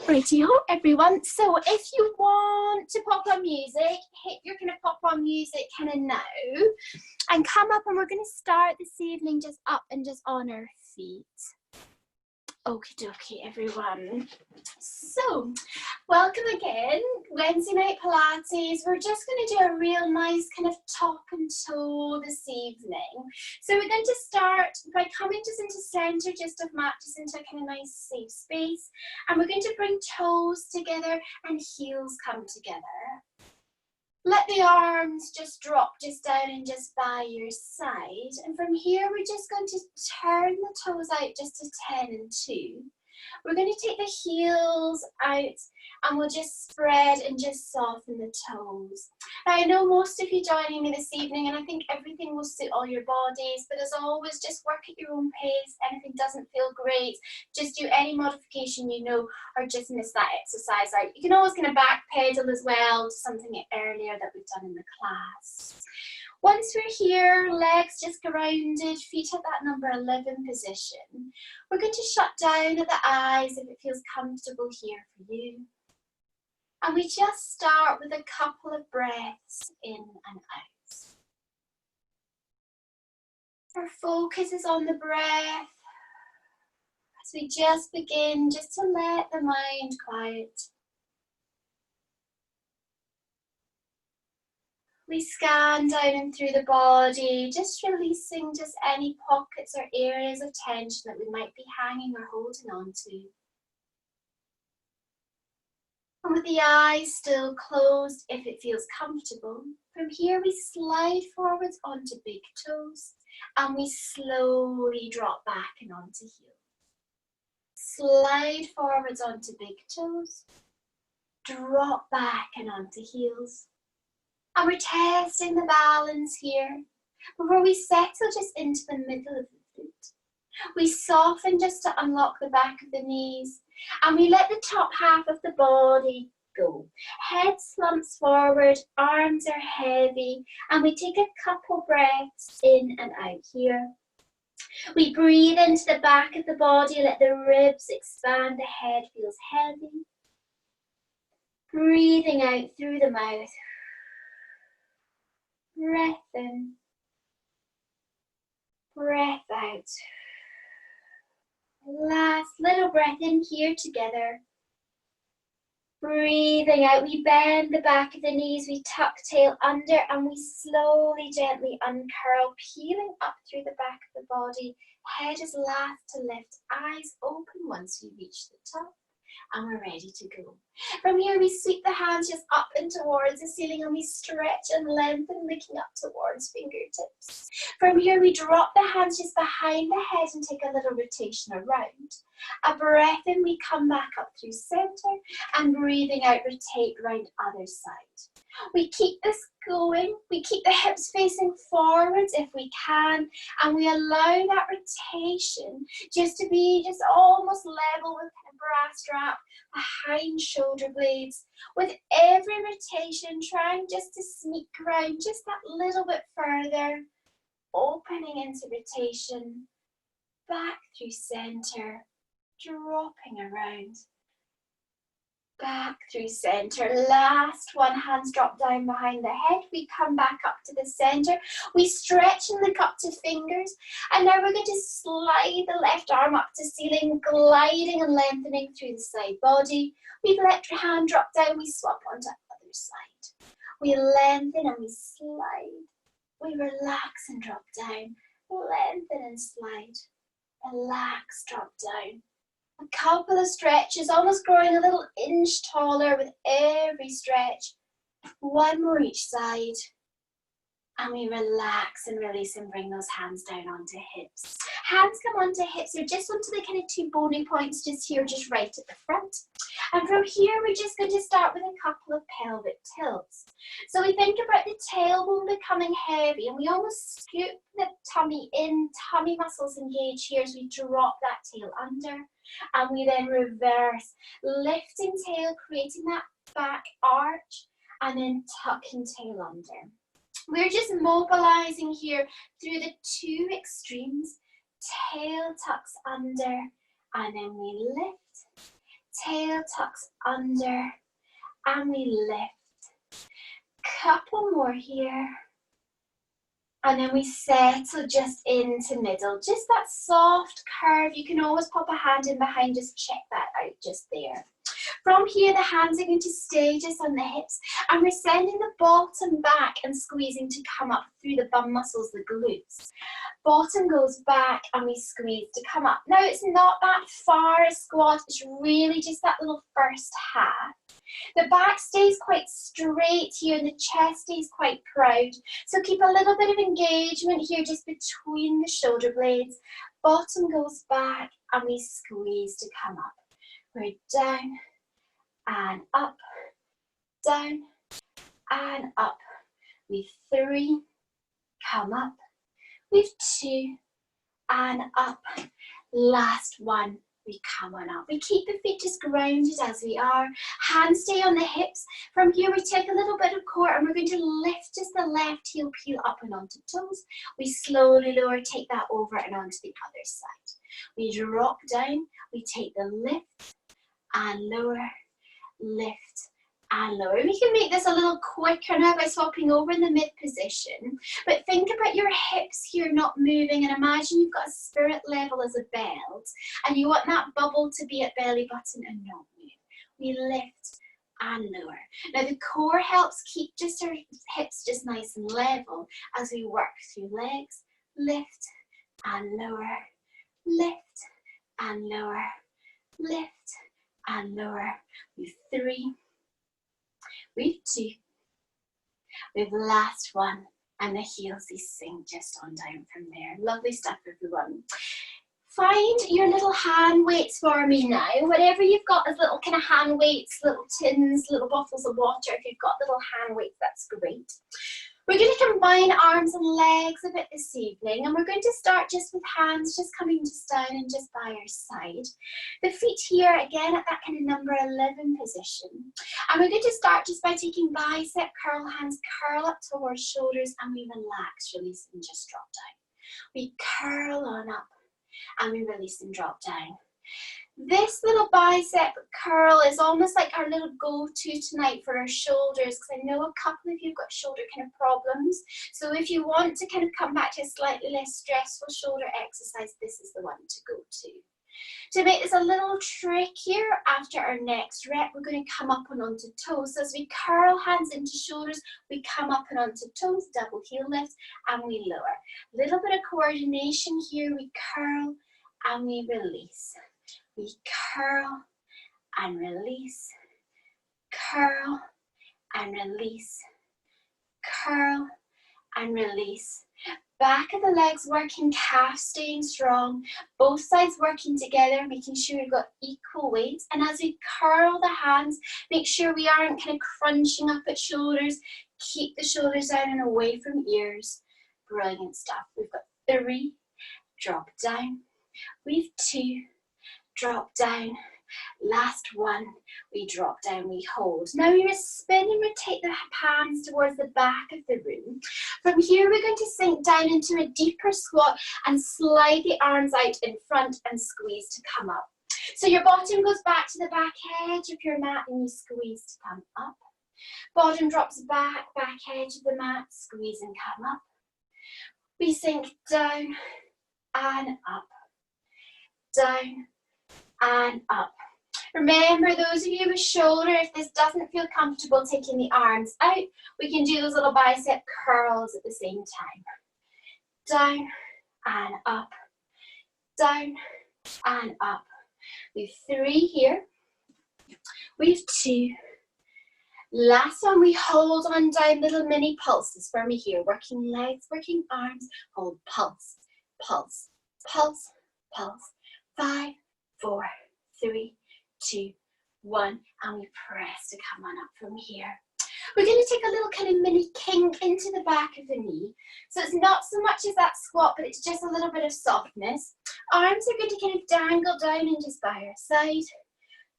Righty-ho, everyone. So if you want to pop on music, hit your kind of pop on music kind of now and come up, and we're going to start this evening just up and just on our feet. Okie dokie, everyone. So, welcome again. Wednesday night Pilates. We're just going to do a real nice kind of top and toe this evening. So we're going to start by coming just into center, just off mat, just into a kind of nice safe space. And we're going to bring toes together and heels come together. Let the arms just drop just down and just by your side. And from here, we're just going to turn the toes out just to 10 and 2. We're going to take the heels out and we'll just spread and just soften the toes. Now, I know most of you joining me this evening, and I think everything will suit all your bodies, but as always, just work at your own pace. Anything doesn't feel great, just do any modification you know, or just miss that exercise out. You can always kind of backpedal as well to something earlier that we've done in the class. Once we're here, legs just grounded, feet at that number 11 position. We're going to shut down at the eyes if it feels comfortable here for you. And we just start with a couple of breaths in and out. Our focus is on the breath as we just begin just to let the mind quiet. We scan down and through the body, just releasing just any pockets or areas of tension that we might be hanging or holding on to. And with the eyes still closed, if it feels comfortable, from here we slide forwards onto big toes and we slowly drop back and onto heels. Slide forwards onto big toes, drop back and onto heels. And we're testing the balance here before we settle just into the middle of the foot. We soften just to unlock the back of the knees, and we let the top half of the body go. Head slumps forward, arms are heavy, and we take a couple breaths in and out here. We breathe into the back of the body, let the ribs expand, the head feels heavy. Breathing out through the mouth. Breath in, breath out. Last little breath in here together. Breathing out, we bend the back of the knees, we tuck tail under, and we slowly, gently uncurl, peeling up through the back of the body. Head is last to lift, eyes open once we reach the top. And we're ready to go. From here, we sweep the hands just up and towards the ceiling, and we stretch and lengthen, looking up towards fingertips. From here, we drop the hands just behind the head and take a little rotation around. A breath in, we come back up through center, and breathing out, rotate round other side. We keep this going. We keep the hips facing forwards if we can, and we allow that rotation just to be just almost level with the bra strap behind shoulder blades. With every rotation, trying just to sneak around just that little bit further, opening into rotation, back through center, dropping around. Back through center. Last one, hands drop down behind the head. We come back up to the center. We stretch and look up to fingers. And now we're going to slide the left arm up to ceiling, gliding and lengthening through the side body. We let your hand drop down. We swap onto the other side. We lengthen and we slide. We relax and drop down. Lengthen and slide. Relax, drop down. A couple of stretches, almost growing a little inch taller with every stretch. One more each side. And we relax and release and bring those hands down onto hips. Hands come onto hips, or just onto the kind of two bony points just here, just right at the front. And from here, we're just going to start with a couple of pelvic tilts. So we think about the tailbone becoming heavy, and we almost scoop the tummy in, tummy muscles engage here as we drop that tail under. And we then reverse, lifting tail, creating that back arch, and then tucking tail under. We're just mobilizing here through the two extremes. Tail tucks under, and then we lift. tail tucks under, and we lift. Couple more here. And then we settle just into middle, just that soft curve. You can always pop a hand in behind, just check that out just there. From here, the hands are going to stay just on the hips, and we're sending the bottom back and squeezing to come up through the bum muscles, the glutes. Bottom goes back and we squeeze to come up. Now it's not that far a squat, it's really just that little first half. The back stays quite straight here and the chest stays quite proud. So keep a little bit of engagement here just between the shoulder blades. Bottom goes back and we squeeze to come up. We're down and up, down and up. We've 3, come up. We've 2 and up. Last one. We come on up. We keep the feet just grounded as we are. Hands stay on the hips. From here, we take a little bit of core and we're going to lift just the left heel, peel up and onto toes. We slowly lower, take that over and onto the other side. We drop down. We take the lift and lower, lift and lower. We can make this a little quicker now by swapping over in the mid position. But think about your hips here not moving, and imagine you've got a spirit level as a belt and you want that bubble to be at belly button and not move. We lift and lower. Now the core helps keep just our hips just nice and level as we work through legs. Lift and lower, lift and lower, lift and lower. We've 3, we've 2, we've last one, and the heels they sink just on down from there. Lovely stuff, everyone. Find your little hand weights for me now. Whatever you've got as little kind of hand weights, little tins, little bottles of water. If you've got little hand weights, that's great. We're going to combine arms and legs a bit this evening, and we're going to start just with hands just coming just down and just by our side. The feet here again at that kind of number 11 position. And we're going to start just by taking bicep curl, hands curl up towards shoulders, and we relax, release and just drop down. We curl on up and we release and drop down. This little bicep curl is almost like our little go-to tonight for our shoulders, because I know a couple of you have got shoulder kind of problems. So if you want to kind of come back to a slightly less stressful shoulder exercise, this is the one to go to. To make this a little trickier, after our next rep, we're going to come up and onto toes. So as we curl hands into shoulders, we come up and onto toes, double heel lift, and we lower. Little bit of coordination here. We curl and we release. We curl and release, curl and release, curl and release. Back of the legs working, calf staying strong, both sides working together, making sure you've got equal weight. And as we curl the hands, make sure we aren't kind of crunching up at shoulders. Keep the shoulders down and away from ears. Brilliant stuff. We've got 3, drop down. We've 2, drop down. Last one, we drop down, we hold. Now we're spin and rotate the palms towards the back of the room. From here, we're going to sink down into a deeper squat and slide the arms out in front and squeeze to come up. So your bottom goes back to the back edge of your mat and you squeeze to come up. Bottom drops back, back edge of the mat, squeeze and come up. We sink down and up, down and up. Remember, those of you with shoulder, if this doesn't feel comfortable taking the arms out, we can do those little bicep curls at the same time. Down and up, down and up. We've 3 here. We've 2. Last one, we hold on down, little mini pulses for me here. Working legs, working arms, hold pulse, pulse, pulse, pulse. 5, 4, 3, 2, 1, and we press to come on up from here. We're going to take a little kind of mini kink into the back of the knee. So it's not so much as that squat, but it's just a little bit of softness. Arms are going to kind of dangle down and just by our side.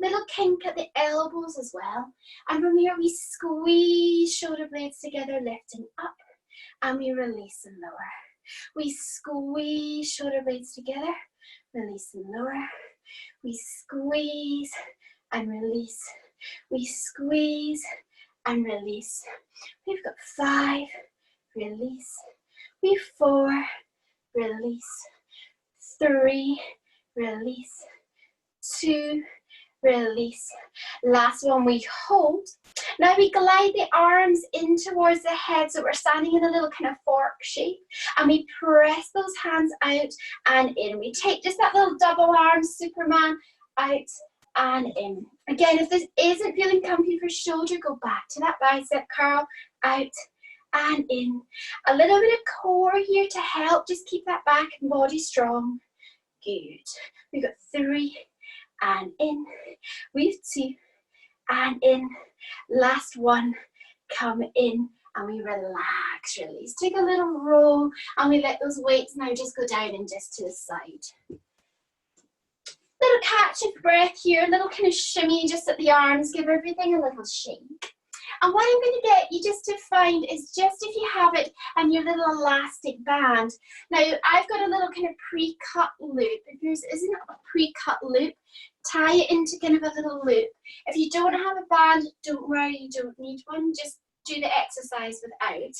Little kink at the elbows as well. And from here we squeeze shoulder blades together, lifting up, and we release and lower. We squeeze shoulder blades together, release and lower. We squeeze and release. We squeeze and release. We've got 5, release. We 4, release. 3, release. 2, release. Last one, we hold. Now we glide the arms in towards the head, so we're standing in a little kind of fork shape, and we press those hands out and in. We take just that little double arm Superman out and in. Again, if this isn't feeling comfy for shoulder, go back to that bicep curl, out and in. A little bit of core here to help just keep that back and body strong. Good. We've got 3 and in. We've 2 and in. Last one, come in and we relax, release. Take a little roll and we let those weights now just go down and just to the side. Little catch of breath here, a little kind of shimmy just at the arms, give everything a little shake. And what I'm going to get you just to find is just if you have it and your little elastic band. Now I've got a little kind of pre-cut loop. If yours isn't a pre-cut loop, tie it into kind of a little loop. If you don't have a band, don't worry, you don't need one. Just do the exercise without.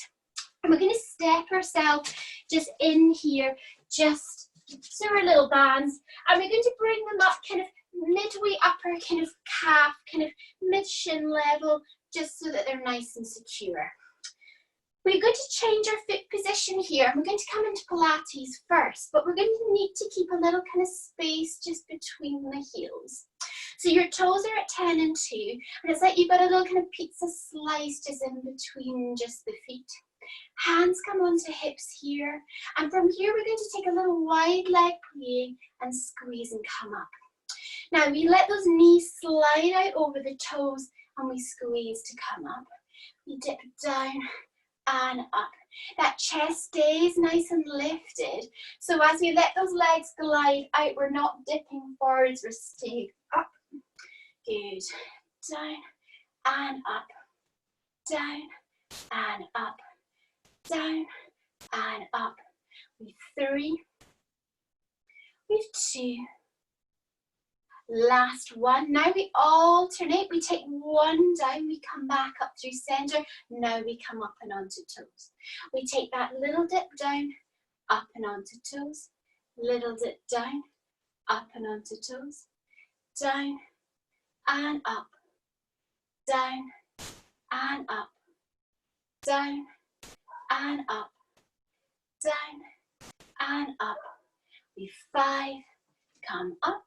And we're going to step ourselves just in here, just so our little bands. And we're going to bring them up kind of midway upper kind of calf, kind of mid-shin level, just so that they're nice and secure. We're going to change our foot position here, and we're going to come into Pilates first, but we're going to need to keep a little kind of space just between the heels. So your toes are at 10 and 2, and it's like you've got a little kind of pizza slice just in between just the feet. Hands come onto hips here, and from here we're going to take a little wide leg plie and squeeze and come up. Now we let those knees slide out over the toes and we squeeze to come up. We dip down and up. That chest stays nice and lifted. So as we let those legs glide out, we're not dipping forwards, we're staying up. Good. Down and up. Down and up. Down and up. We've 3. We've 2. Last one. Now we alternate. We take one down, we come back up through center. Now we come up and onto toes. We take that little dip down, up and onto toes. Little dip down, up and onto toes. Down and up. Down and up. Down and up. Down and up. We 5, come up.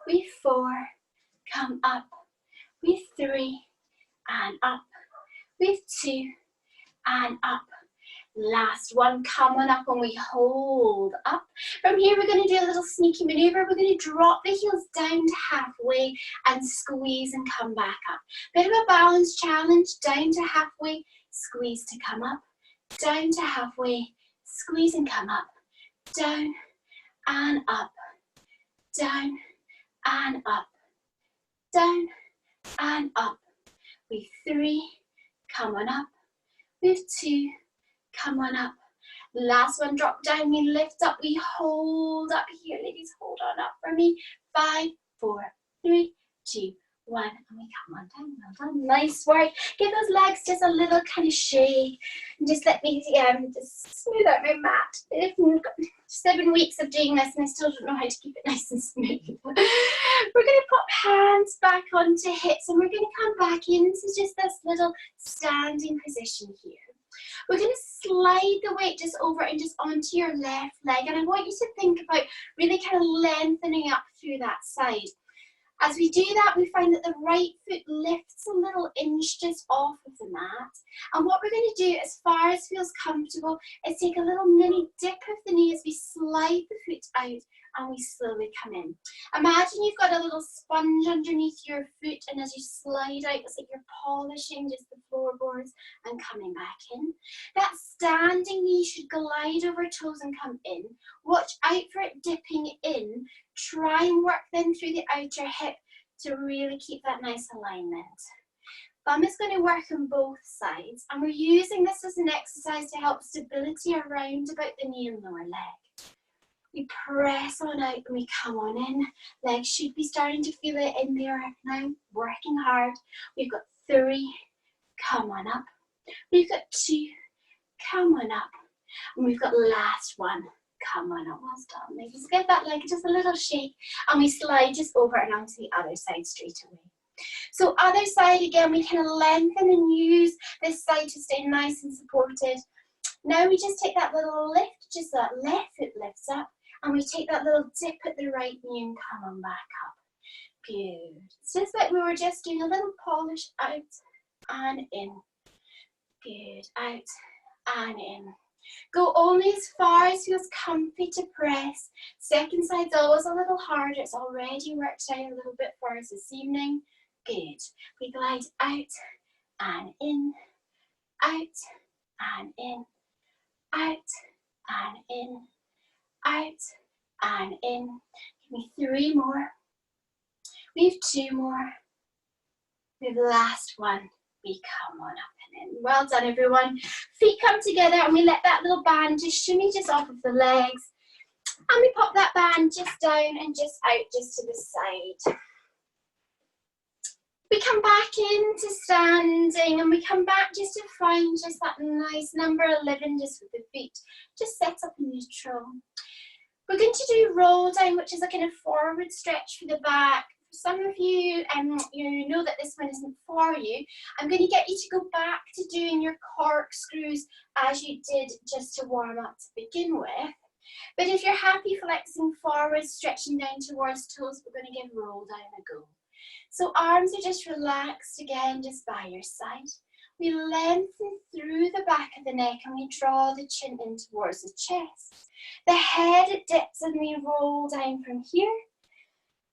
We 4, come up. We 3 and up. We 2 and up. Last one, come on up and we hold up. From here we're going to do a little sneaky maneuver. We're going to drop the heels down to halfway and squeeze and come back up. Bit of a balance challenge, down to halfway, squeeze to come up. Down to halfway, squeeze and come up. Down and up. Down and up, down and up. We've 3, come on up. We've 2, come on up. Last one, drop down, we lift up, we hold up here. Ladies, hold on up for me. 5, 4, 3, 2, 1, and we come on down. Well done, nice work. Give those legs just a little kind of shake, and just let me just smooth out my mat. 7 weeks of doing this and I still don't know how to keep it nice and smooth. We're going to pop hands back onto hips and we're going to come back into just this little standing position here. We're going to slide the weight just over and just onto your left leg, and I want you to think about really kind of lengthening up through that side. As we do that, we find that the right foot lifts a little inch just off of the mat. And what we're going to do, as far as feels comfortable, is take a little mini dip of the knee as we slide the foot out and we slowly come in. Imagine you've got a little sponge underneath your foot, and as you slide out, it's like you're polishing just the floorboards and coming back in. That standing knee should glide over toes and come in. Watch out for it dipping in. Try and work then through the outer hip to really keep that nice alignment. Bum is going to work on both sides, and we're using this as an exercise to help stability around about the knee and lower leg. We press on out and we come on in. Legs should be starting to feel it in there now. Working hard. We've got 3. Come on up. We've got 2. Come on up. And we've got last one. Come on up. Well done. Maybe just give that leg just a little shake. And we slide just over and onto the other side straight away. So other side again, we kind of lengthen and use this side to stay nice and supported. Now we just take that little lift, just that left foot lifts up, and we take that little dip at the right knee and come on back up. Good. It's just like we were just doing a little polish out and in. Good. Out and in. Go only as far as feels comfy to press. Second side's always a little harder. It's already worked out a little bit for us this evening. Good. We glide out and in, out and in, out and in, out and in. Give me 3 more. We have 2 more. We have the last one. We come on up and in. Well done, everyone. Feet come together and we let that little band just shimmy just off of the legs. And we pop that band just down and just out, just to the side. We come back into standing and we come back just to find just that nice number 11 just with the feet just set up in neutral. We're going to do roll down, which is a kind of forward stretch for the back. For some of you, you know that this one isn't for you. I'm going to get you to go back to doing your corkscrews as you did just to warm up to begin with. But if you're happy flexing forward, stretching down towards toes, we're going to give roll down a go. So arms are just relaxed again, just by your side. We lengthen through the back of the neck and we draw the chin in towards the chest. The head dips and we roll down from here.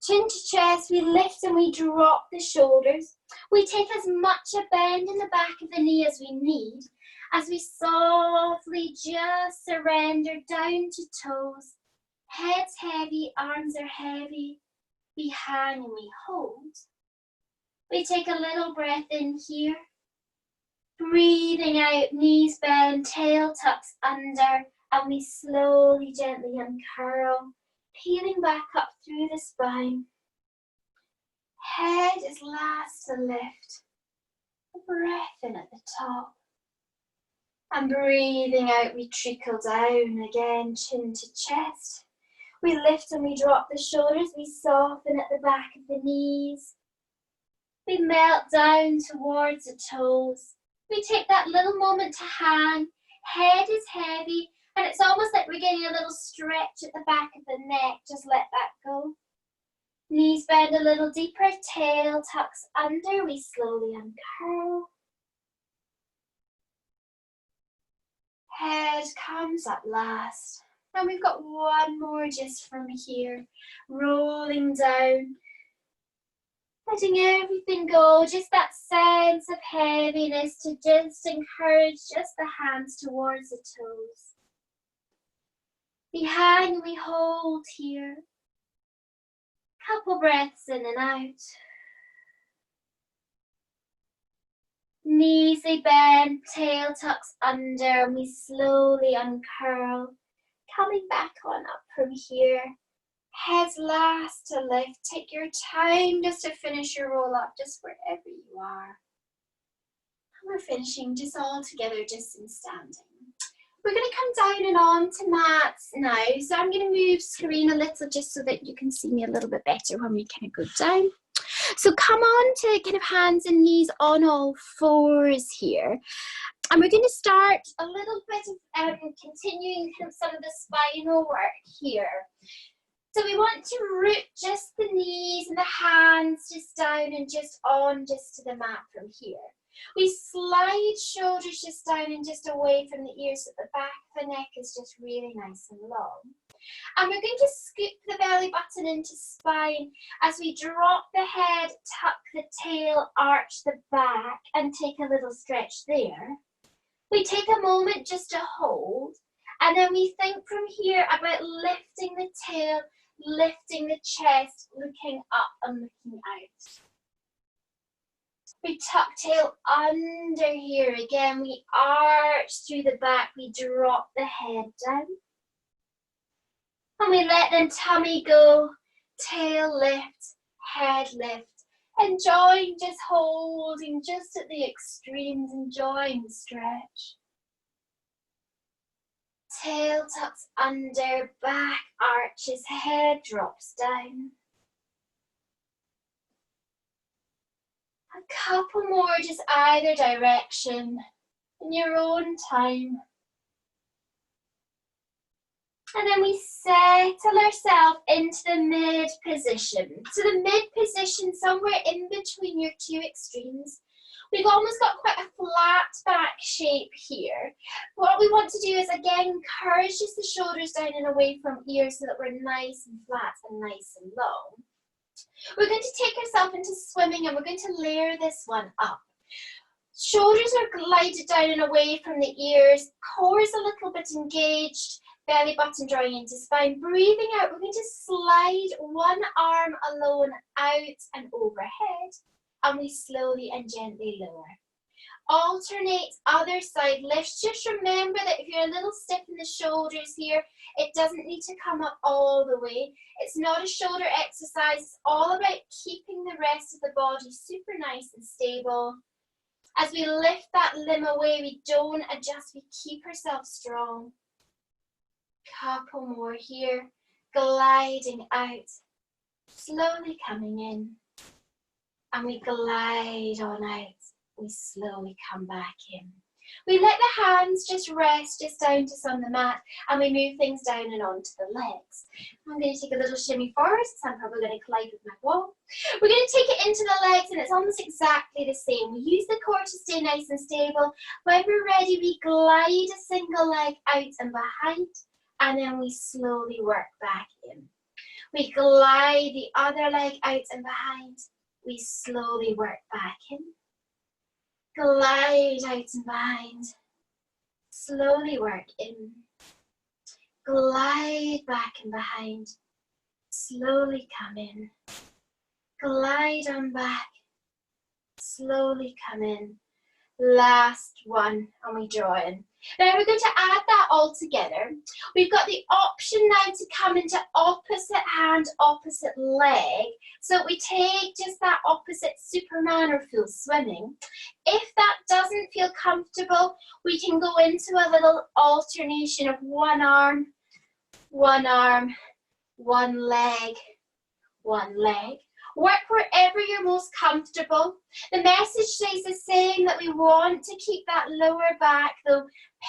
Chin to chest, we lift and we drop the shoulders. We take as much a bend in the back of the knee as we need, as we softly just surrender down to toes. Head's heavy, arms are heavy. We hang and we hold. We take a little breath in here. Breathing out, knees bend, tail tucks under, and we slowly, gently uncurl, peeling back up through the spine. Head is last to lift. A breath in at the top. And breathing out, we trickle down again, chin to chest. We lift and we drop the shoulders, we soften at the back of the knees. We melt down towards the toes. We take that little moment to hang. Head is heavy, and it's almost like we're getting a little stretch at the back of the neck. Just let that go. Knees bend a little deeper, tail tucks under. We slowly uncurl. Head comes up last. And we've got one more just from here, rolling down, letting everything go, just that sense of heaviness to just encourage just the hands towards the toes. We hang, we hold here, couple breaths in and out. Knees they bend, tail tucks under, and we slowly uncurl. Coming back on up from here. Heads last to lift. Take your time just to finish your roll up, just wherever you are. And we're finishing just all together, just in standing. We're going to come down and on to mats now. So I'm going to move screen a little just so that you can see me a little bit better when we kind of go down. So come on to kind of hands and knees on all fours here. And we're going to start a little bit of continuing kind of some of the spinal work here. So we want to root just the knees and the hands just down and just on just to the mat from here. We slide shoulders just down and just away from the ears so that the back of the neck is just really nice and long. And we're going to scoop the belly button into spine as we drop the head, tuck the tail, arch the back and take a little stretch there. We take a moment just to hold, and then we think from here about lifting the tail, lifting the chest, looking up and looking out. We tuck tail under here again, we arch through the back, we drop the head down. And we let the tummy go, tail lift, head lift. Enjoying just holding just at the extremes, enjoying the stretch. Tail tucks under, back arches, head drops down. A couple more just either direction in your own time. And then we settle ourselves into the mid position. So the mid position, somewhere in between your two extremes. We've almost got quite a flat back shape here. What we want to do is, again, encourage just the shoulders down and away from ears so that we're nice and flat and nice and long. We're going to take ourselves into swimming and we're going to layer this one up. Shoulders are glided down and away from the ears, core is a little bit engaged, belly button drawing into spine. Breathing out, we're going to slide one arm alone out and overhead, and we slowly and gently lower. Alternate other side lifts. Just remember that if you're a little stiff in the shoulders here, it doesn't need to come up all the way. It's not a shoulder exercise. It's all about keeping the rest of the body super nice and stable. As we lift that limb away, we don't adjust, we keep ourselves strong. Couple more here, gliding out, slowly coming in, and we glide on out. We slowly come back in. We let the hands just rest just down just on the mat, and we move things down and onto the legs. I'm going to take a little shimmy forward, so I'm probably going to collide with my wall. We're going to take it into the legs, and it's almost exactly the same. We use the core to stay nice and stable. When we're ready, we glide a single leg out and behind, and then we slowly work back in. We glide the other leg out and behind. We slowly work back in. Glide out and behind. Slowly work in. Glide back and behind. Slowly come in. Glide on back. Slowly come in. Last one, and we draw in. Now we're going to add that all together. We've got the option now to come into opposite hand, opposite leg. So we take just that opposite Superman or full swimming. If that doesn't feel comfortable, we can go into a little alternation of one arm, one leg, one leg. Work wherever you're most comfortable. The message stays the same, that we want to keep that lower back though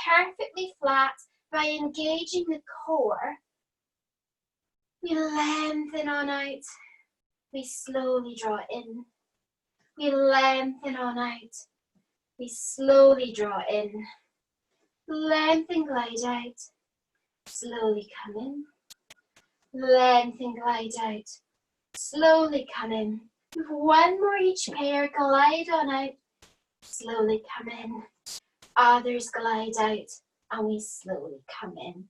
perfectly flat by engaging the core. We lengthen on out. We slowly draw in. We lengthen on out. We slowly draw in. Lengthen, glide out. Slowly come in. Lengthen, glide out. Slowly come in. With one more each pair, glide on out. Slowly come in. Others glide out, and we slowly come in.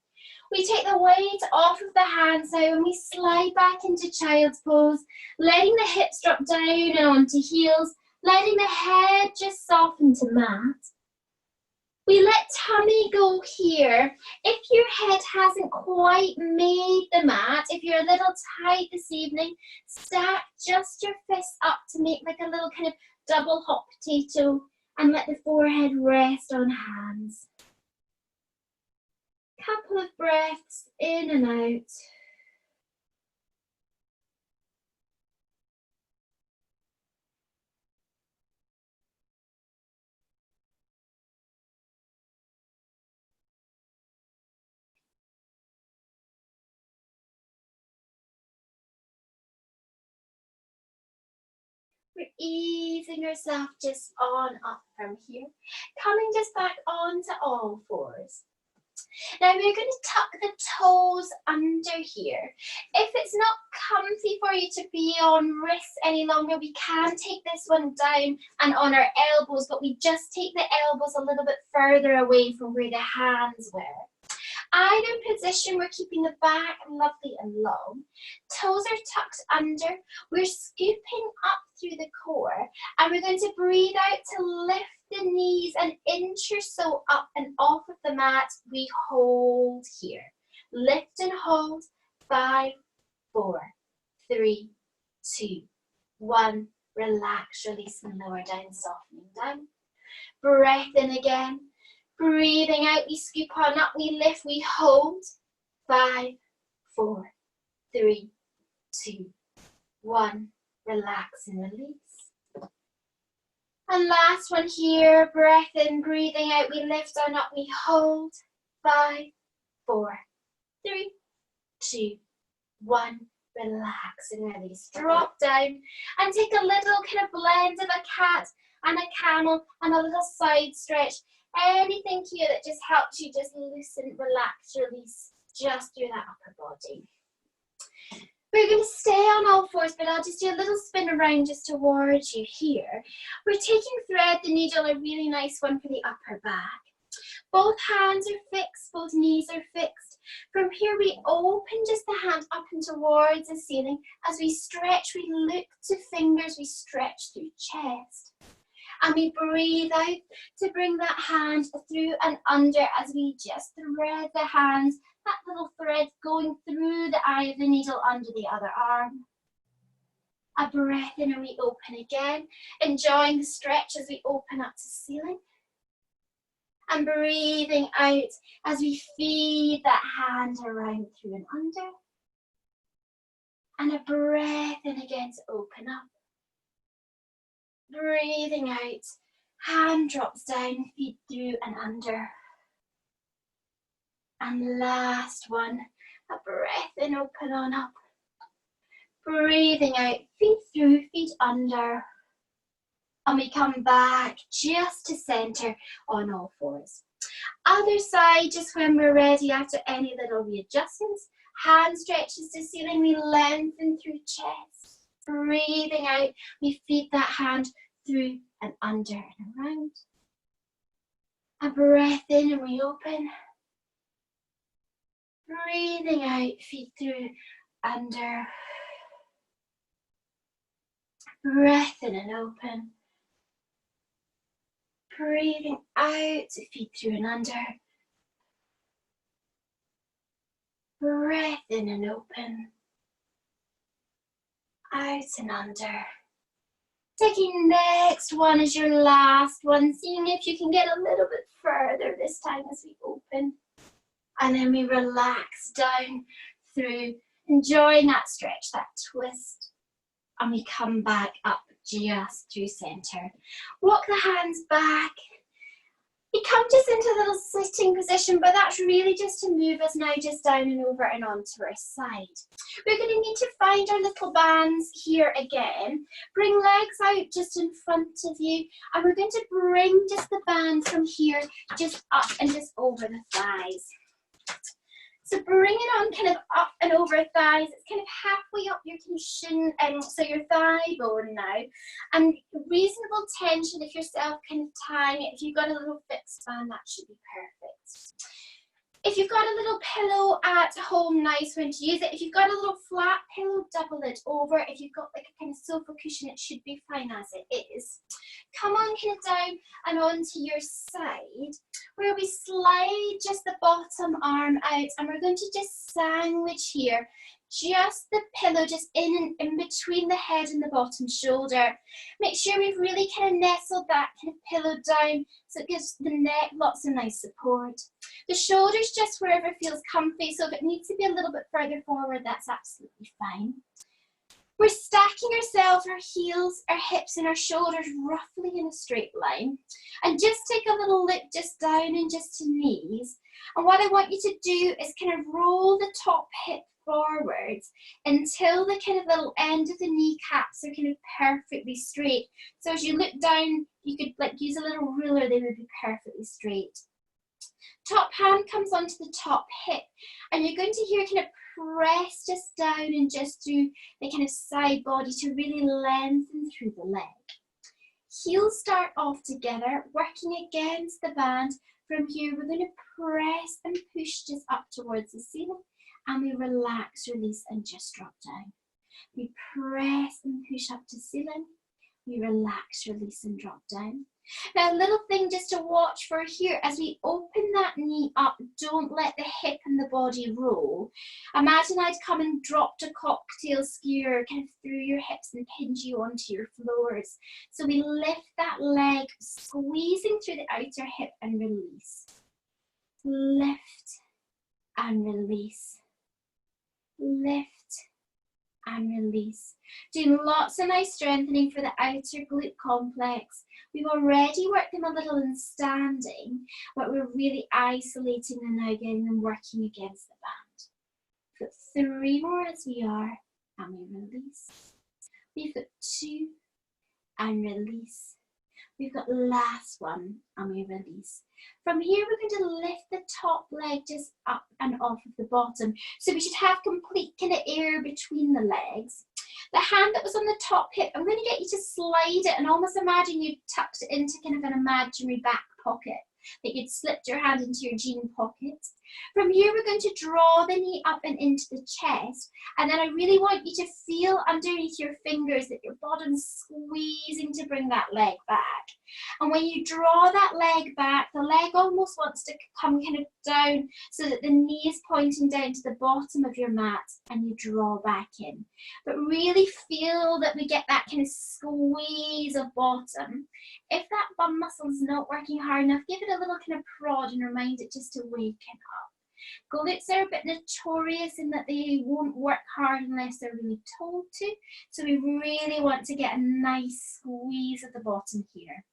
We take the weight off of the hands now and we slide back into child's pose, letting the hips drop down and onto heels, letting the head just soften to mat. We let tummy go here. If your head hasn't quite made the mat, if you're a little tight this evening, stack just your fists up to make like a little kind of double hot potato and let the forehead rest on hands. Couple of breaths in and out. We're easing ourselves just on up from here, coming just back onto all fours. Now we're going to tuck the toes under here. If it's not comfy for you to be on wrists any longer, we can take this one down and on our elbows, but we just take the elbows a little bit further away from where the hands were. Either position, we're keeping the back lovely and long. Toes are tucked under. We're scooping up through the core, and we're going to breathe out to lift the knees an inch or so up and off of the mat. We hold here. Lift and hold, 5, 4, 3, 2, 1. Relax, release, and lower down, softening down. Breath in again. Breathing out, we scoop on up, we lift, we hold. 5, 4, 3, 2, 1. Relax and release. And last one here. Breath in, breathing out, we lift on up, we hold. 5, 4, 3, 2, 1. Relax and release. Drop down and take a little kind of blend of a cat and a camel and a little side stretch. Anything here that just helps you just loosen, relax, release just through that upper body. We're going to stay on all fours, but I'll just do a little spin around just towards you here. We're taking thread, the needle, a really nice one for the upper back. Both hands are fixed, both knees are fixed. From here we open just the hand up and towards the ceiling. As we stretch, we look to fingers, we stretch through chest. And we breathe out to bring that hand through and under as we just thread the hands, that little thread going through the eye of the needle under the other arm. A breath in and we open again, enjoying the stretch as we open up to ceiling. And breathing out as we feed that hand around through and under. And a breath in again to open up. Breathing out, hand drops down, feet through and under. And last one, a breath in, open on up. Breathing out, feet through, feet under. And we come back just to center on all fours. Other side, just when we're ready after any little readjustments. Hand stretches to ceiling, we lengthen through chest. Breathing out, we feed that hand through and under and around. A breath in and we open. Breathing out, feet through, under. Breath in and open. Breathing out, feet through and under. Breath in and open. Out and under. Taking next one as your last one, seeing if you can get a little bit further this time as we open. And then we relax down through, enjoying that stretch, that twist. And we come back up just through center. Walk the hands back. We come just into a little sitting position, but that's really just to move us now just down and over and onto our side. We're going to need to find our little bands here again. Bring legs out just in front of you, and we're going to bring just the band from here just up and just over the thighs. So bring it on kind of up and over thighs. It's kind of halfway up your kind of shin, so your thigh bone now. And reasonable tension if yourself kind of tying it. If you've got a little fixed band, that should be perfect. If you've got a little pillow at home, nice one to use it. If you've got a little flat pillow, double it over. If you've got like a kind of sofa cushion, it should be fine as it is. Come on kind of down and onto your side, where we slide just the bottom arm out, and we're going to just sandwich here just the pillow just in between the head and the bottom shoulder. Make sure we've really kind of nestled that kind of pillow down so it gives the neck lots of nice support. The shoulders just wherever feels comfy, so if it needs to be a little bit further forward, that's absolutely fine. We're stacking ourselves, our heels, our hips and our shoulders roughly in a straight line. And just take a little look just down and just to knees. And what I want you to do is kind of roll the top hip forwards until the kind of little end of the kneecaps are kind of perfectly straight. So as you look down, you could like use a little ruler, they would be perfectly straight. Top hand comes onto the top hip, and you're going to hear kind of press just down and just through the kind of side body to really lengthen through the leg. Heels start off together, working against the band. From here, we're going to press and push just up towards the ceiling, and we relax, release, and just drop down. We press and push up to ceiling. We relax, release, and drop down. Now, a little thing just to watch for here, as we open that knee up, don't let the hip and the body roll. Imagine I'd come and dropped a cocktail skewer kind of through your hips and pinned you onto your floors. So we lift that leg, squeezing through the outer hip and release. Lift and release. Lift and release. Doing lots of nice strengthening for the outer glute complex. We've already worked them a little in standing, but we're really isolating them now, getting them working against the band. We've got 3 more as we are, and we release. We've got 2 and release. We've got the last one, and we release. From here, we're going to lift the top leg just up and off of the bottom. So we should have complete kind of air between the legs. The hand that was on the top hip, I'm going to get you to slide it and almost imagine you tucked it into kind of an imaginary back pocket, that you'd slipped your hand into your jean pocket. From here, we're going to draw the knee up and into the chest. And then I really want you to feel underneath your fingers that your bottom's squeezing to bring that leg back. And when you draw that leg back, the leg almost wants to come kind of down so that the knee is pointing down to the bottom of your mat, and you draw back in. But really feel that we get that kind of squeeze of bottom. If that bum muscle is not working hard enough, give it a little kind of prod and remind it just to waken up. Glutes are a bit notorious in that they won't work hard unless they're really told to. So we really want to get a nice squeeze at the bottom here.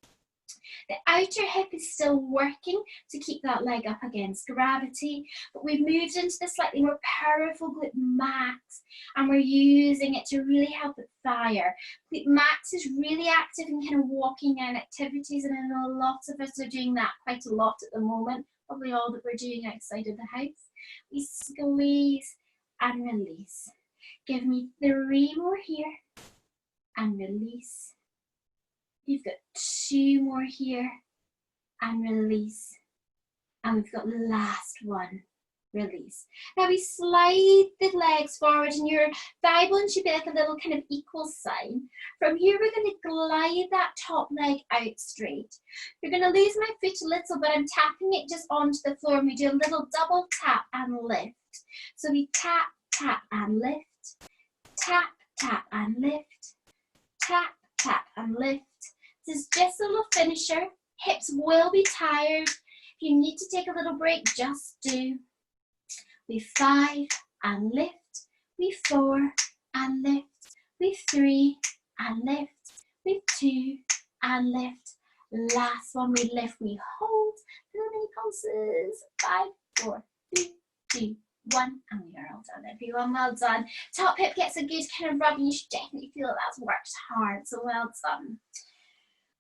The outer hip is still working to keep that leg up against gravity, but we've moved into the slightly more powerful glute max, and we're using it to really help it fire. Glute max is really active in kind of walking and activities, and I know a lot of us are doing that quite a lot at the moment, probably all that we're doing outside of the house. We squeeze and release. Give me 3 more here and release. We've got 2 more here and release. And we've got the last one, release. Now we slide the legs forward, and your thigh bone should be like a little kind of equal sign. From here, we're going to glide that top leg out straight. You're going to lose my foot a little, but I'm tapping it just onto the floor, and we do a little double tap and lift. So we tap, tap, and lift. Tap, tap, and lift. Tap, tap, and lift. This is just a little finisher. Hips will be tired. If you need to take a little break, just do. We 5 and lift. We 4 and lift. We 3 and lift. We 2 and lift. Last one, we lift, we hold. Little mini pulses. 5, 4, 3, 2, 1, and we are all done, everyone. Well done. Top hip gets a good kind of rub, and you should definitely feel that that's worked hard, so well done.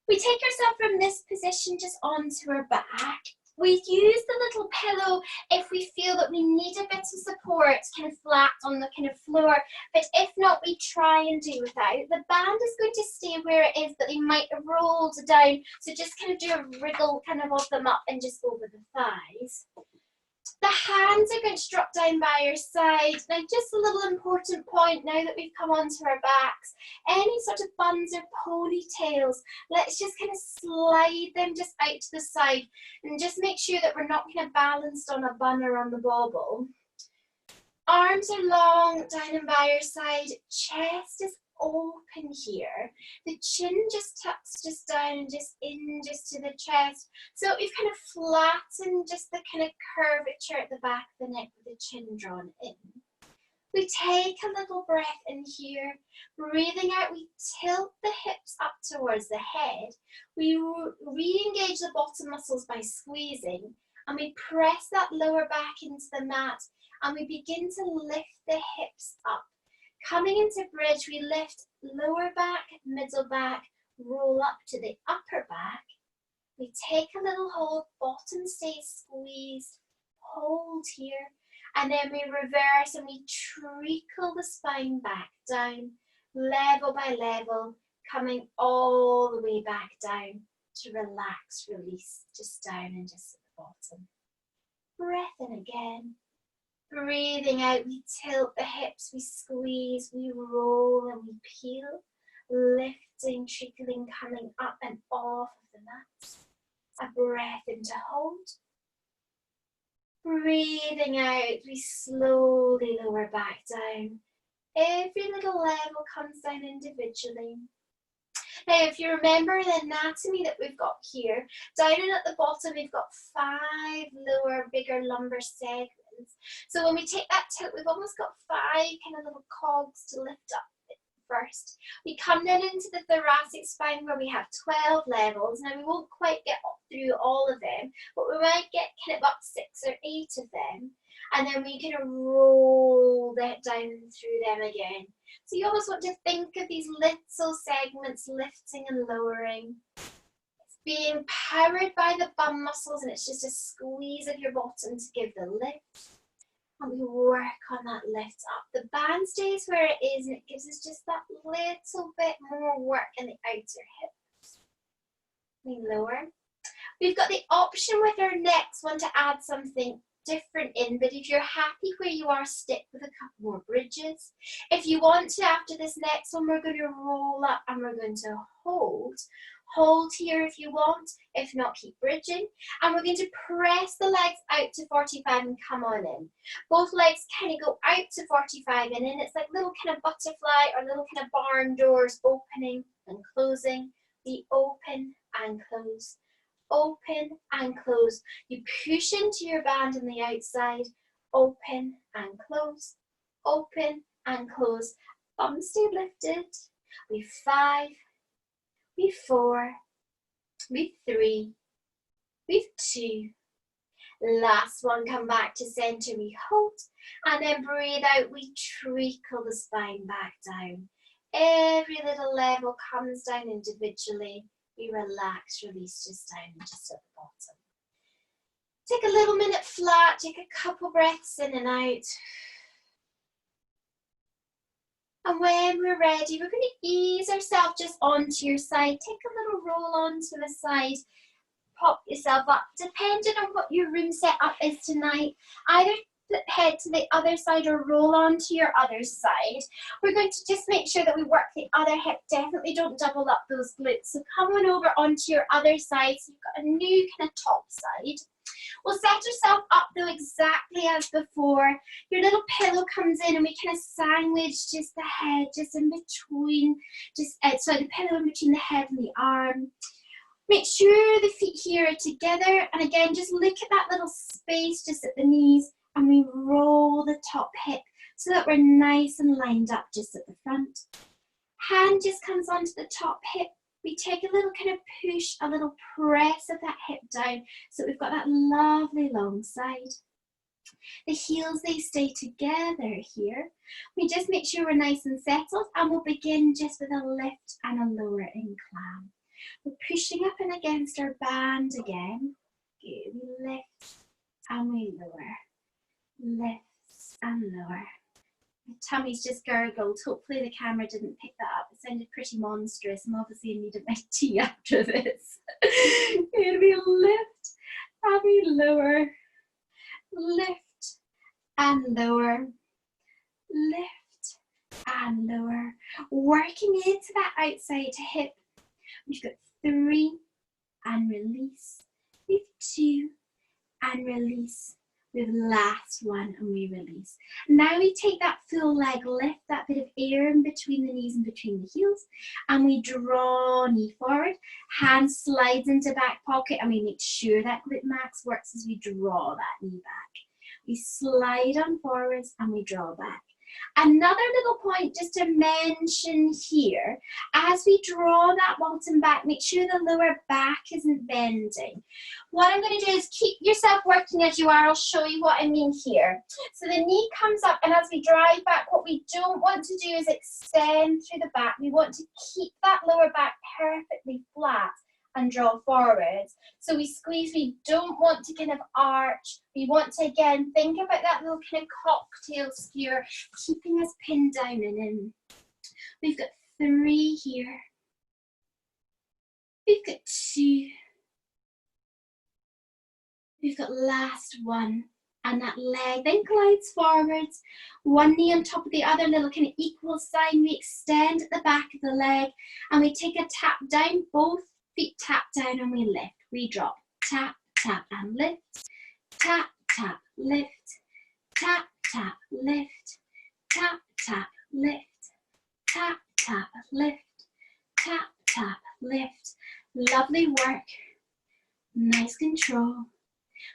We take ourselves from this position just onto our back. We use the little pillow if we feel that we need a bit of support, kind of flat on the kind of floor, but if not, we try and do without. The band is going to stay where it is, but they might have rolled down, so just kind of do a wriggle kind of of them up and just over the thighs. The hands are going to drop down by your side. Now, just a little important point now that we've come onto our backs. Any sort of buns or ponytails, let's just kind of slide them just out to the side and just make sure that we're not kind of balanced on a bun or on the bobble. Arms are long down and by your side. Chest is open here. The chin just tucks just down and just in just to the chest. So we've kind of flattened just the kind of curvature at the back of the neck with the chin drawn in. We take a little breath in here. Breathing out, we tilt the hips up towards the head. We re-engage the bottom muscles by squeezing, and we press that lower back into the mat, and we begin to lift the hips up. Coming into bridge, we lift lower back, middle back, roll up to the upper back. We take a little hold, bottom stays squeezed, hold here, and then we reverse and we treacle the spine back down, level by level, coming all the way back down to relax, release, just down and just at the bottom. Breath in again. Breathing out, we tilt the hips, we squeeze, we roll and we peel, lift drifting, trickling, coming up and off of the mat. A breath in to hold. Breathing out, we slowly lower back down. Every little level comes down individually. Now, if you remember the anatomy that we've got here, down and at the bottom, we've got 5 lower, bigger lumbar segments. So when we take that tilt, we've almost got 5 kind of little cogs to lift up first. We come down into the thoracic spine where we have 12 levels. Now, we won't quite get up through all of them, but we might get kind of up 6 or 8 of them. And then we kind of roll that down through them again. So you almost want to think of these little segments lifting and lowering. It's being powered by the bum muscles, and it's just a squeeze of your bottom to give the lift. And we work on that lift up. The band stays where it is, and it gives us just that little bit more work in the outer hips. We lower. We've got the option with our next one to add something different in, but if you're happy where you are, stick with a couple more bridges. If you want to, after this next one, we're going to roll up and we're going to hold. Hold here if you want, if not, keep bridging. And we're going to press the legs out to 45 and come on in. Both legs kind of go out to 45 and in. It's like little kind of butterfly or little kind of barn doors opening and closing. We open and close. Open and close. You push into your band on the outside. Open and close. Open and close. Bum stay lifted. We've 5. We've 4. We've 3. We've 2. Last one, come back to center. We hold. And then breathe out. We trickle the spine back down. Every little level comes down individually. We relax, release just down and just at the bottom. Take a little minute flat, take a couple breaths in and out. And when we're ready, we're going to ease ourselves just onto your side. Take a little roll onto the side. Pop yourself up, depending on what your room setup is tonight. Either head to the other side or roll onto your other side. We're going to just make sure that we work the other hip. Definitely don't double up those glutes. So come on over onto your other side. So you've got a new kind of top side. We'll set yourself up though exactly as before. Your little pillow comes in and we kind of sandwich just the head, just in between, the pillow in between the head and the arm. Make sure the feet here are together. And again, just look at that little space just at the knees. And we roll the top hip so that we're nice and lined up just at the front. Hand just comes onto the top hip. We take a little kind of push, a little press of that hip down so we've got that lovely long side. The heels, they stay together here. We just make sure we're nice and settled, and we'll begin just with a lift and a lower incline. We're pushing up and against our band again. Good. We lift and we lower. Lifts and lower. My tummy's just gurgled. Hopefully the camera didn't pick that up. It sounded pretty monstrous. I'm obviously in need of my tea after this. Here we lift and we lower. Lift and lower. Lift and lower. Working into that outside hip. We've got 3 and release. We've 2 and release. With last one and we release. Now we take that full leg lift, that bit of air in between the knees and between the heels, and we draw knee forward, hand slides into back pocket, and we make sure that glute max works as we draw that knee back. We slide on forwards and we draw back. Another little point just to mention here, as we draw that bottom back, make sure the lower back isn't bending. What I'm going to do is keep yourself working as you are. I'll show you what I mean here. So the knee comes up, and as we drive back, what we don't want to do is extend through the back. We want to keep that lower back perfectly flat and draw forwards. So we squeeze, we don't want to kind of arch. We want to, again, think about that little kind of cocktail skewer, keeping us pinned down and in. We've got 3 here. We've got 2. We've got last one. And that leg then glides forwards, one knee on top of the other, little kind of equal sign. We extend at the back of the leg and we take a tap down, both feet tap down and we lift. We drop, tap, tap and lift, tap, tap, lift, tap, tap, lift, tap, tap, lift, tap, tap, lift, tap, tap, lift. Lovely work, nice control.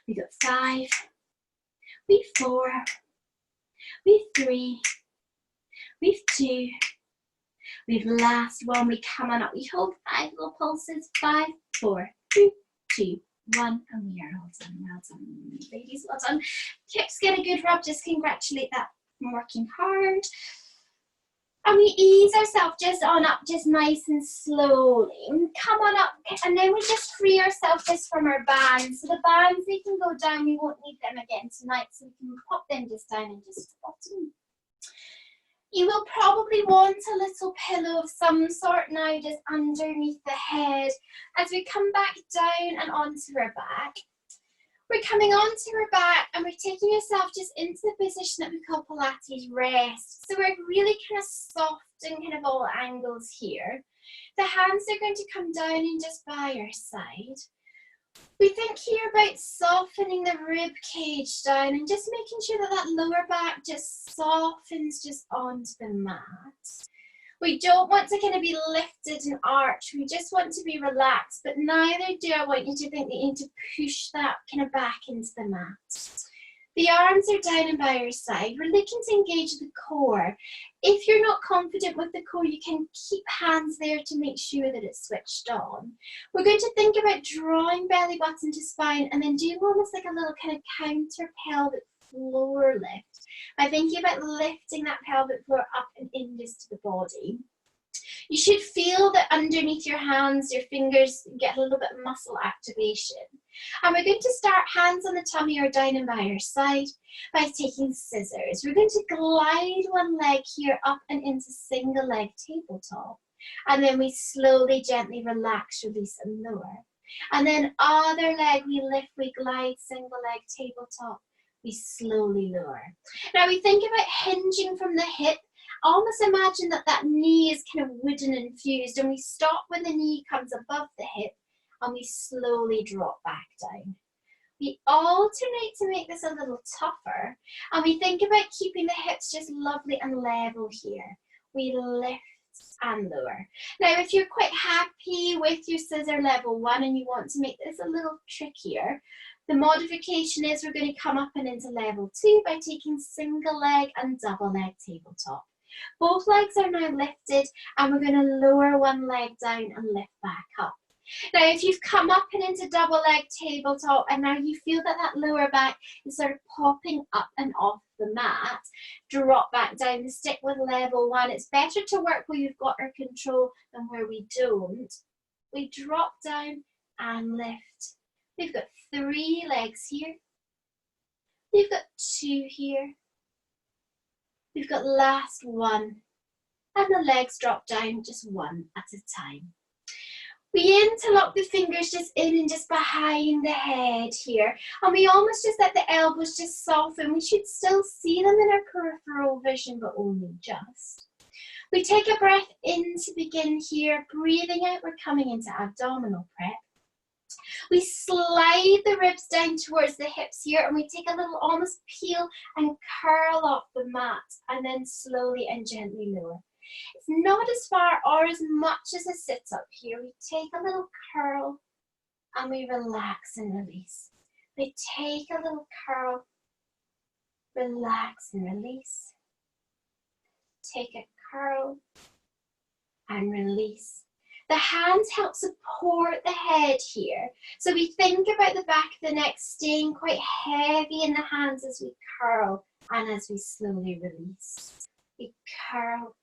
We got 5, we've 4, we've 3, we've 2, we've last one. We come on up, we hold 5 little pulses, 5, 4, 3, 2, 1, and we are all done. Well done, ladies, well done. Hips get a good rub, just congratulate that from working hard. And we ease ourselves just on up, just nice and slowly. Come on up, and then we just free ourselves just from our bands. So the bands, they can go down, we won't need them again tonight, so we can pop them just down and just bottom. You will probably want a little pillow of some sort now just underneath the head as we come back down and onto our back. We're coming onto our back and we're taking yourself just into the position that we call Pilates rest. So we're really kind of soft and kind of all angles here. The hands are going to come down and just by our side. We think here about softening the rib cage down and just making sure that that lower back just softens just onto the mat. We don't want to kind of be lifted and arched. We just want to be relaxed, but neither do I want you to think that you need to push that kind of back into the mat. The arms are down and by your side. We're looking to engage the core. If you're not confident with the core, you can keep hands there to make sure that it's switched on. We're going to think about drawing belly button to spine and then do almost like a little kind of counter pelvic floor lift. By thinking about lifting that pelvic floor up and in just to the body. You should feel that underneath your hands, your fingers get a little bit of muscle activation. And we're going to start hands on the tummy or down and by your side by taking scissors. We're going to glide one leg here up and into single leg tabletop. And then we slowly, gently relax, release and lower. And then other leg, we lift, we glide, single leg tabletop. We slowly lower. Now we think about hinging from the hip. Almost imagine that that knee is kind of wooden infused and we stop when the knee comes above the hip and we slowly drop back down. We alternate to make this a little tougher and we think about keeping the hips just lovely and level here. We lift and lower. Now if you're quite happy with your scissor level 1 and you want to make this a little trickier, the modification is we're going to come up and into level 2 by taking single leg and double leg tabletop. Both legs are now lifted and we're going to lower one leg down and lift back up. Now if you've come up and into double leg tabletop and now you feel that that lower back is sort of popping up and off the mat, drop back down, stick with level 1. It's better to work where you've got our control than where we don't. We drop down and lift. We've got 3 legs here. We've got 2 here. We've got last 1. And the legs drop down just 1 at a time. We interlock the fingers just in and just behind the head here. And we almost just let the elbows just soften. We should still see them in our peripheral vision, but only just. We take a breath in to begin here. Breathing out, we're coming into abdominal prep. We slide the ribs down towards the hips here and we take a little almost peel and curl off the mat and then slowly and gently lower. It's not as far or as much as a sit up here. We take a little curl and we relax and release. We take a little curl, relax and release. Take a curl and release. The hands help support the head here. So we think about the back of the neck staying quite heavy in the hands as we curl and as we slowly release. We curl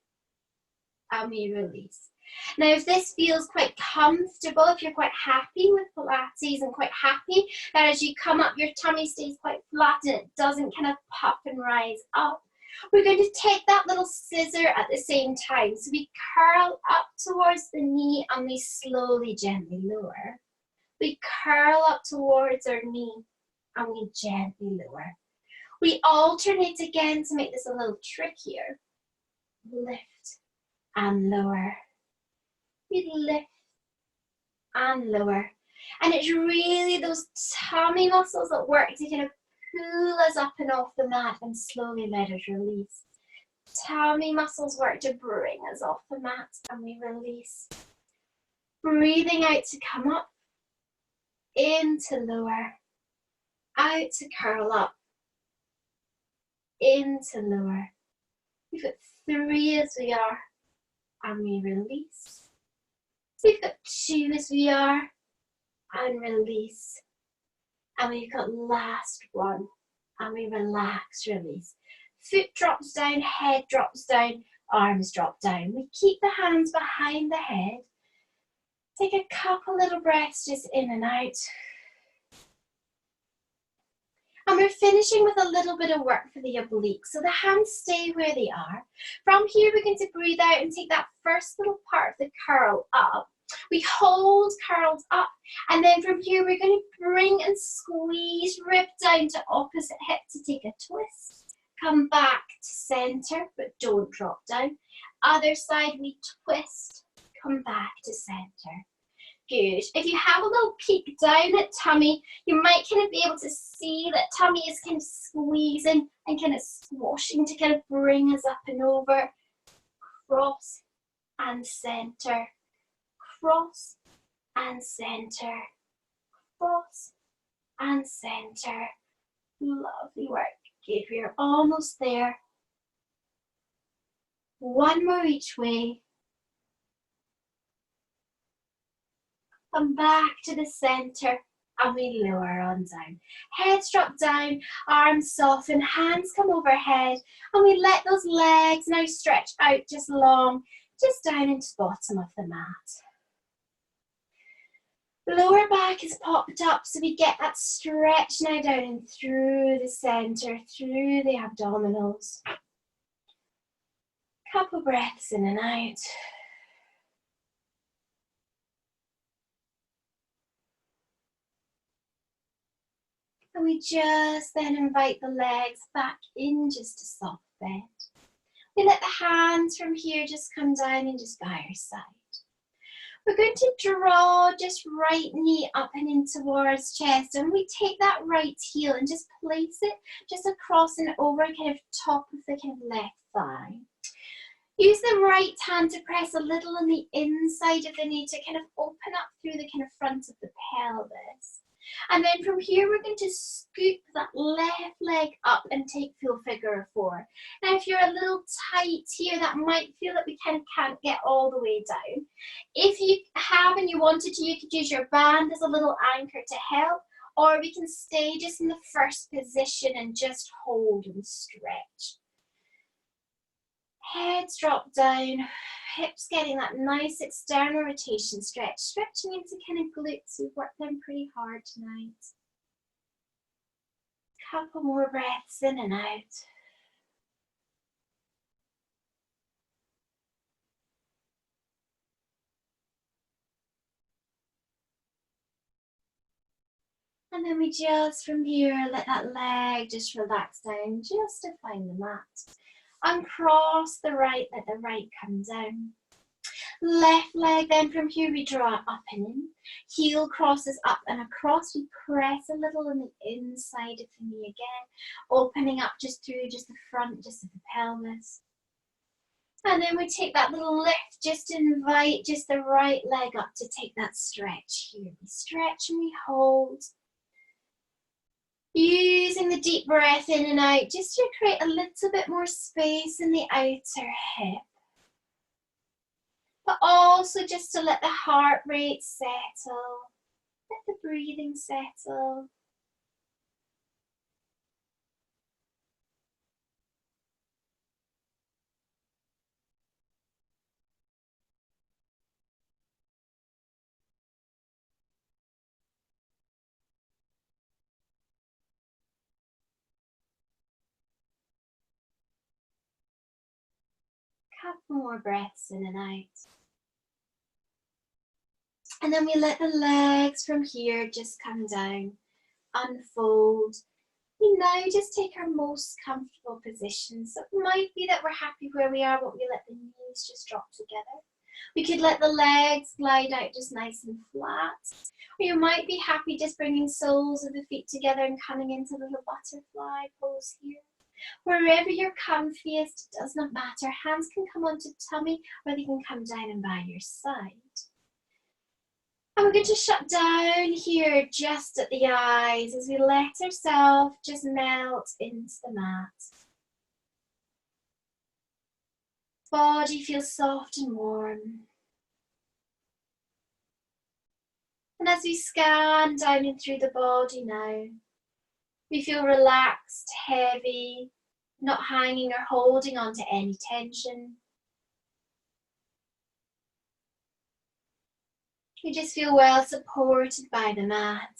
and we release. Now if this feels quite comfortable, if you're quite happy with Pilates and quite happy that as you come up your tummy stays quite flat and it doesn't kind of pop and rise up, we're going to take that little scissor at the same time. So we curl up towards the knee and we slowly, gently lower. We curl up towards our knee and we gently lower. We alternate again to make this a little trickier. Lift and lower. We lift and lower. And it's really those tummy muscles that work to kind of pull us up and off the mat and slowly let us release. Tummy muscles work to bring us off the mat and we release. Breathing out to come up, in to lower, out to curl up, in to lower. We've got 3 as we are, and we release. We've got 2 as we are, and release. And we've got last 1, and we relax, release. Foot drops down, head drops down, arms drop down. We keep the hands behind the head. Take a couple little breaths just in and out. And we're finishing with a little bit of work for the obliques. So the hands stay where they are. From here, we're going to breathe out and take that first little part of the curl up. We hold curled up. And then from here, we're going to bring and squeeze, rib down to opposite hip to take a twist. Come back to center, but don't drop down. Other side, we twist. Come back to center. Good. If you have a little peek down at tummy, you might kind of be able to see that tummy is kind of squeezing and kind of squashing to kind of bring us up and over. Cross and center. Cross and center. Cross and center. Lovely work. Good. We're almost there. 1 more each way. Come back to the center and we lower on down. Heads drop down, arms soften, hands come overhead, and we let those legs now stretch out just long, just down into the bottom of the mat. The lower back is popped up so we get that stretch now down and through the center, through the abdominals. Couple breaths in and out. And we just then invite the legs back in just a soft bend. We let the hands from here just come down and just by our side. We're going to draw just right knee up and in towards chest, and we take that right heel and just place it just across and over kind of top of the kind of left thigh. Use the right hand to press a little on the inside of the knee to kind of open up through the kind of front of the pelvis. And then from here, we're going to scoop that left leg up and take full figure of 4. Now, if you're a little tight here, that might feel that we kind of can't get all the way down. If you have and you wanted to, you could use your band as a little anchor to help, or we can stay just in the first position and just hold and stretch. Heads drop down, hips getting that nice external rotation stretch, stretching into kind of glutes. We've worked them pretty hard tonight. Couple more breaths in and out. And then we just from here let that leg just relax down just to find the mat. Uncross the right, let the right come down. Left leg, then from here we draw up and in. Heel crosses up and across. We press a little on the inside of the knee again, opening up just through just the front, just of the pelvis. And then we take that little lift, just invite just the right leg up to take that stretch here. We stretch and we hold. Using the deep breath in and out just to create a little bit more space in the outer hip. But also just to let the heart rate settle, let the breathing settle. Couple more breaths in and out. And then we let the legs from here just come down, unfold. We now just take our most comfortable position. So it might be that we're happy where we are, but we let the knees just drop together. We could let the legs glide out just nice and flat. Or you might be happy just bringing soles of the feet together and coming into a little butterfly pose here. Wherever you're comfiest, it does not matter. Hands can come onto tummy or they can come down and by your side. And we're going to shut down here just at the eyes as we let ourselves just melt into the mat. Body feels soft and warm. And as we scan down and through the body now, we feel relaxed, heavy, not hanging or holding on to any tension. We just feel well supported by the mat.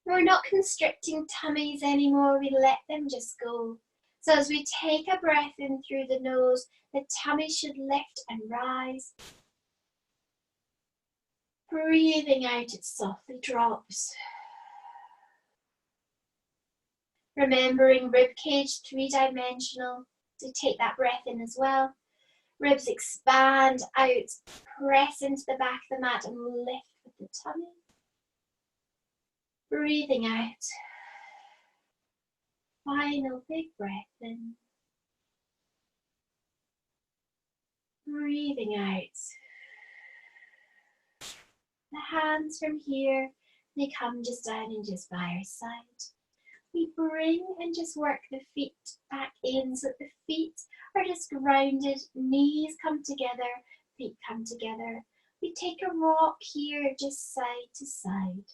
We're not constricting tummies anymore, we let them just go. So as we take a breath in through the nose, the tummy should lift and rise. Breathing out, it softly drops. Remembering ribcage, three-dimensional, so take that breath in as well. Ribs expand out, press into the back of the mat and lift with the tummy. Breathing out. Final big breath in. Breathing out. The hands from here, they come just down and just by our side. We bring and just work the feet back in so that the feet are just grounded, knees come together, feet come together. We take a rock here just side to side.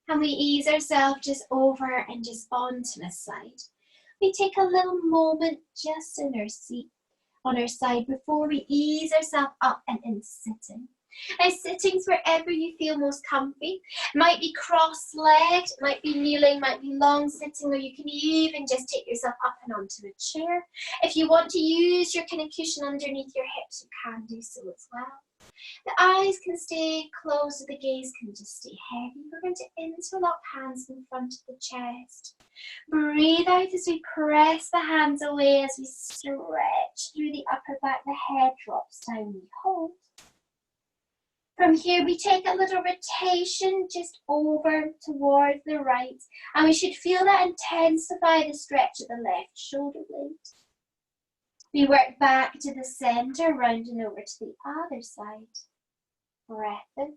And we ease ourselves just over and just onto the side. We take a little moment just in our seat on our side before we ease ourselves up and into sitting. Now sitting's wherever you feel most comfy. It might be cross-legged, it might be kneeling, might be long sitting, or you can even just take yourself up and onto a chair. If you want to use your kind of cushion underneath your hips, you can do so as well. The eyes can stay closed, the gaze can just stay heavy. We're going to interlock hands in front of the chest. Breathe out as we press the hands away, as we stretch through the upper back, the head drops down, we hold. From here, we take a little rotation just over towards the right, and we should feel that intensify the stretch at the left shoulder blade. We work back to the center, rounding over to the other side. Breath in.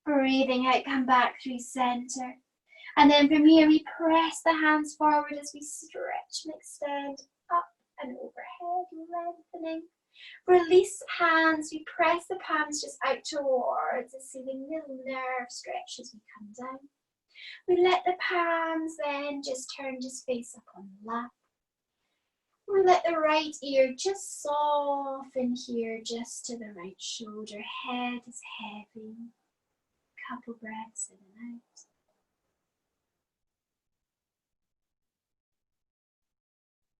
Breathing out, come back through center. And then from here, we press the hands forward as we stretch and extend up and overhead, lengthening. Release hands, we press the palms just out towards the ceiling, little nerve stretch as we come down. We let the palms then just turn, just face up on the lap. We let the right ear just soften here, just to the right shoulder. Head is heavy. Couple breaths in and out.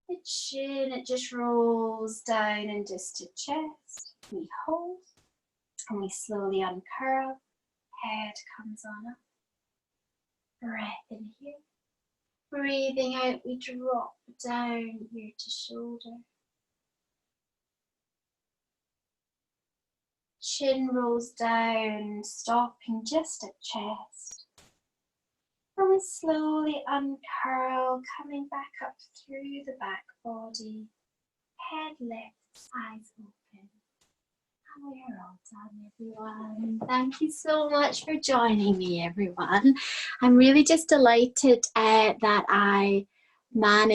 The chin, it just rolls down and just to chest. We hold and we slowly uncurl. Head comes on up. Breath in here. Breathing out, we drop down ear to shoulder. Chin rolls down, stopping just at chest. And we slowly uncurl, coming back up through the back body. Head lifts, eyes open. And we're all done, everyone. Thank you so much for joining me, everyone. I'm really just delighted that I managed